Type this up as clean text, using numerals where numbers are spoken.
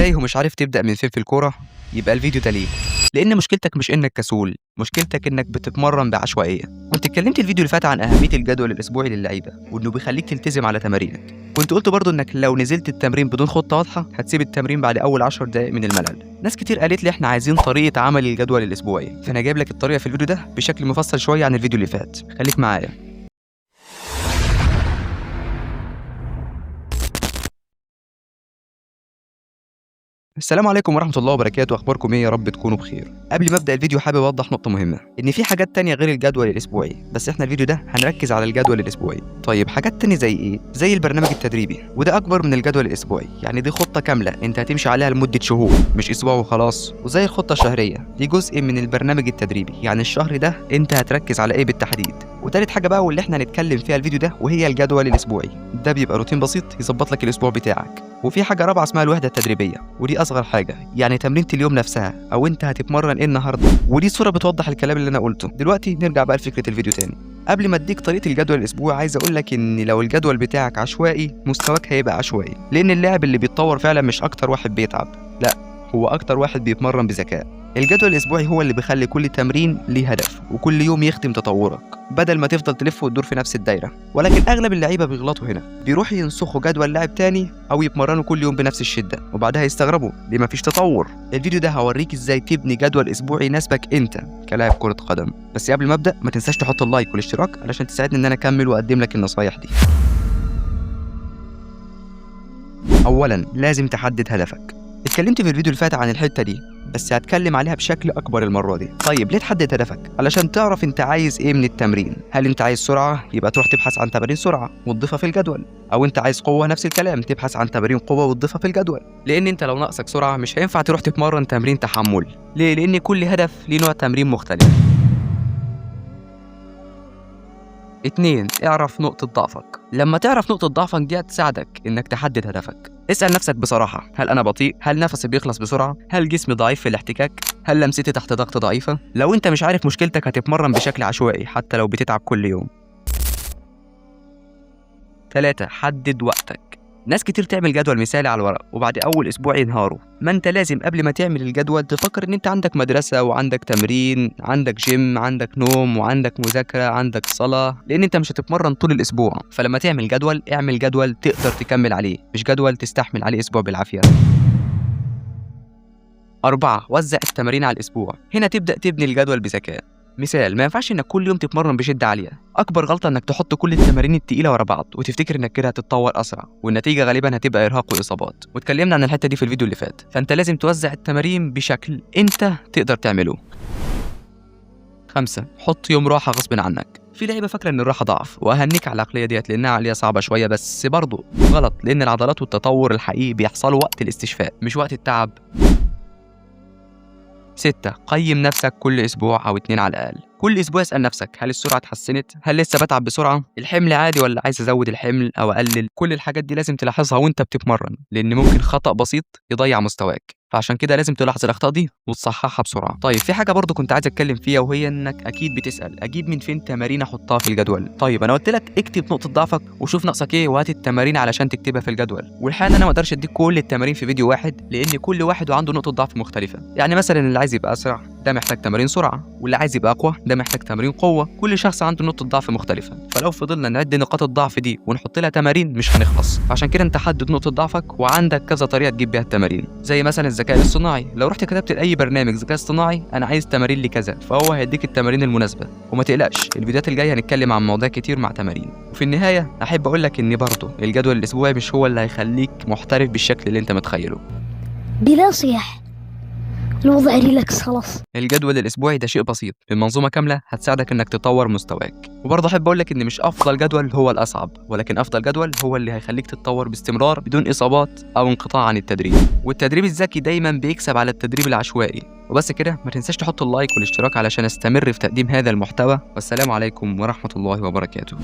تايه ومش عارف تبدأ من فين في الكورة؟ يبقى الفيديو ده ليك، لأن مشكلتك مش إنك كسول، مشكلتك إنك بتتمرن بعشوائية. كنت اتكلمت الفيديو اللي فات عن أهمية الجدول الأسبوعي للعيبة، وإنه بيخليك تلتزم على تمارينك. كنت قلت برضه إنك لو نزلت التمرين بدون خطة واضحة هتسيب التمرين بعد أول 10 دقايق من الملل. ناس كتير قالت لي إحنا عايزين طريقة عمل الجدول الأسبوعي، فأنا جايب لك الطريقة في الفيديو ده بشكل مفصل شوية عن الفيديو اللي فات. خليك معايا. السلام عليكم ورحمة الله وبركاته، أخباركم إيه؟ يا رب تكونوا بخير. قبل ما أبدأ الفيديو حابب أوضح نقطة مهمة، إن في حاجات تانية غير الجدول الأسبوعي، بس إحنا الفيديو ده هنركز على الجدول الأسبوعي. طيب حاجات تانية زي إيه؟ زي البرنامج التدريبي، وده أكبر من الجدول الأسبوعي، يعني دي خطة كاملة أنت هتمشي عليها لمدة شهور مش أسبوع وخلاص. وزي الخطة الشهرية، دي جزء من البرنامج التدريبي، يعني الشهر ده أنت هتركز على إيه بالتحديد. وتالت حاجة بقى واللي إحنا هنتكلم فيها الفيديو ده وهي الجدول الأسبوعي، ده بيبقى روتين بسيط يظبط لك الأسبوع بتاعك. وفي حاجة رابعة اسمها الوحدة التدريبية، ودي أصغر حاجة، يعني تمرينة اليوم نفسها أو أنت هتتمرن إيه النهاردة، ودي صورة بتوضح الكلام اللي أنا قلته. دلوقتي نرجع بقى لفكرة الفيديو تاني. قبل ما اديك طريقة الجدول الأسبوعي عايز أقول لك إن لو الجدول بتاعك عشوائي مستواك هيبقى عشوائي، لأن اللاعب اللي بيتطور فعلا مش أكتر واحد بيتعب، لا هو أكتر واحد بيتمرن بذكاء. الجدول الأسبوعي هو اللي بيخلي كل تمرين ليه هدف، وكل يوم يخدم تطورك بدل ما تفضل تلف وتدور في نفس الدايرة. ولكن أغلب اللعيبة بيغلطوا هنا، بيروحوا ينسخوا جدول لاعب تاني أو يتمرنوا كل يوم بنفس الشدة، وبعدها يستغربوا ليه مفيش تطور. الفيديو ده هوريك إزاي تبني جدول أسبوعي يناسبك أنت كلاعب كرة قدم. بس قبل ما أبدأ ما تنساش تحط اللايك والاشتراك علشان تساعدني إن أنا أكمل وأقدم لك النصايح دي. أولاً لازم تحدد هدفك. اتكلمت في الفيديو اللي فات عن الحتة دي، بس هتكلم عليها بشكل أكبر المرة دي. طيب ليه تحدد هدفك؟ علشان تعرف أنت عايز إيه من التمرين. هل أنت عايز سرعة؟ يبقى تروح تبحث عن تمارين سرعة وتضيفها في الجدول، أو أنت عايز قوة؟ نفس الكلام، تبحث عن تمارين قوة وتضيفها في الجدول. لأن أنت لو ناقصك سرعة مش هينفع تروح تتمرن تمرين تحمل. ليه؟ لأن كل هدف ليه نوع تمرين مختلف. 2. اعرف نقطة ضعفك. لما تعرف نقطة ضعفك دي هتساعدك إنك تحدد هدفك. اسأل نفسك بصراحة، هل أنا بطيء؟ هل نفسي بيخلص بسرعة؟ هل جسمي ضعيف في الاحتكاك؟ هل لمستي تحت ضغط ضعيفة؟ لو أنت مش عارف مشكلتك هتتمرن بشكل عشوائي حتى لو بتتعب كل يوم. 3. حدد وقتك. ناس كتير تعمل جدول مثالي على الورق وبعد أول أسبوع ينهاروا. ما أنت لازم قبل ما تعمل الجدول تفكر إن أنت عندك مدرسة وعندك تمرين، عندك جيم، عندك نوم، وعندك مذاكرة، عندك صلاة، لأن أنت مش هتتمرن طول الأسبوع. فلما تعمل جدول اعمل جدول تقدر تكمل عليه، مش جدول تستحمل عليه أسبوع بالعافية. 4. وزع التمارين على الأسبوع. هنا تبدأ تبني الجدول بذكاء. مثال، ما ينفعش انك كل يوم تتمرن بشده عاليه. اكبر غلطه انك تحط كل التمارين التقيله ورا بعض وتفتكر انك كده هتتطور اسرع، والنتيجه غالبا هتبقى ارهاق واصابات، واتكلمنا عن الحته دي في الفيديو اللي فات. فانت لازم توزع التمارين بشكل انت تقدر تعمله. 5. حط يوم راحه غصب عنك. في لعيبه فاكره ان الراحه ضعف، واهنيك على العقليه ديت لانها عقليه صعبه شويه، بس برضه غلط، لان العضلات والتطور الحقيقي بيحصلوا وقت الاستشفاء مش وقت التعب. 6. قيم نفسك كل أسبوع أو 2 على الأقل. كل أسبوع اسأل نفسك، هل السرعة اتحسنت؟ هل لسه بتعب بسرعة؟ الحمل عادي ولا عايز أزود الحمل أو أقلل؟ كل الحاجات دي لازم تلاحظها وأنت بتتمرن، لأن ممكن خطأ بسيط يضيع مستواك، فعشان كده لازم تلاحظ الأخطاء دي وتصححها بسرعة. طيب في حاجة برضو كنت عايز أتكلم فيها، وهي إنك أكيد بتسأل أجيب من فين تمارين أحطها في الجدول. طيب أنا قلت لك اكتب نقطة ضعفك وشوف ناقصك إيه وهات التمارين علشان تكتبها في الجدول. والحقيقة أنا ما أقدرش أديك كل التمارين في فيديو واحد، لأن كل واحد عنده نقطة ضعف مختلفة. يعني مثلا اللي عايز يبقى أسرع ده محتاج تمارين سرعة، واللي عايز يبقى أقوى ده محتاج تمارين قوة. كل شخص عنده نقطة ضعف مختلفة، فلو فضلنا نعد نقاط الضعف دي ونحط لها تمارين مش هنخلص. فعشان كده انت حدد نقطة ضعفك وعندك كذا طريقة تجيب بيها التمارين. زي مثلا الذكاء الاصطناعي، لو رحت كتبت لأي برنامج ذكاء اصطناعي أنا عايز تمارين لكذا، فهو هيديك التمارين المناسبة. وما تقلقش، الفيديوهات الجاية هنتكلم عن مواضيع كتير مع تمارين. وفي النهاية أحب أقول لك إن برضه الجدول الأسبوعي مش هو اللي هيخليك محترف بالشكل اللي انت متخيله. بلا صياح، الوضع ريلاكس خلاص. الجدول الاسبوعي ده شيء بسيط، المنظومه كامله هتساعدك انك تطور مستواك. وبرضه احب اقول لك ان مش افضل جدول هو الاصعب، ولكن افضل جدول هو اللي هيخليك تتطور باستمرار بدون اصابات او انقطاع عن التدريب. والتدريب الذكي دايما بيكسب على التدريب العشوائي. وبس كده، ما تنساش تحط اللايك والاشتراك علشان استمر في تقديم هذا المحتوى. والسلام عليكم ورحمه الله وبركاته.